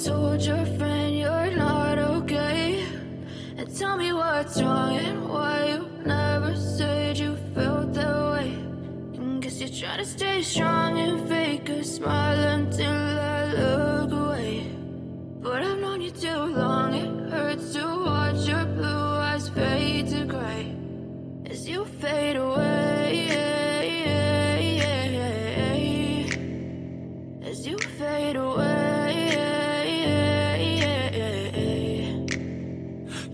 told your friend you're not okay? And tell me what's wrong and why you never said you felt that way. And guess you're trying to stay strong and fake a smile until I look away. But I've known you too long, it hurts to watch your blue eyes fade to gray as you fade away, as you fade away.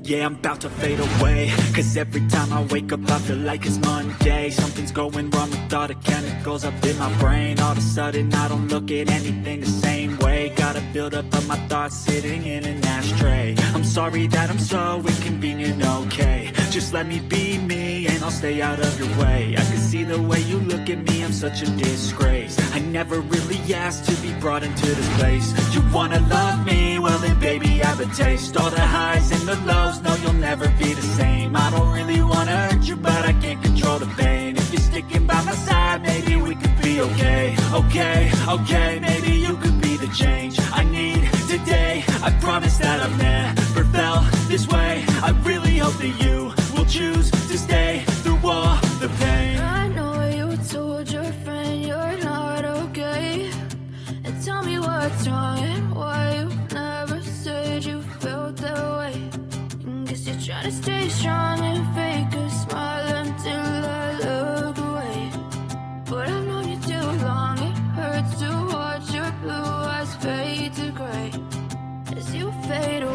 Yeah, I'm about to fade away, cause every time I wake up I feel like it's Monday. Something's going wrong with all the chemicals up in my brain. All of a sudden I don't look at anything the same way. Got a buildup of my thoughts sitting in an ashtray. I'm sorry that I'm so inconvenient, okay? Just let me be me and I'll stay out of your way. I can see the way you look at me, I'm such a disgrace. I never really asked to be brought into this place. You wanna love me? Well then baby I have a taste. All the highs and the lows, no you'll never be the same. I don't really wanna hurt you but I can't control the pain. If you're sticking by my side maybe we could be okay. Okay, maybe you could be the change I need today. I promise that I've never felt this way. I really hope that you will choose to stay through all the pain. I know you told your friend you're not okay. And tell me what's wrong and why you never said you felt that way. And guess you're trying to stay strong and fake a smile until I look away. But I've known you too long, it hurts to watch your blue eyes fade to gray as you fade away.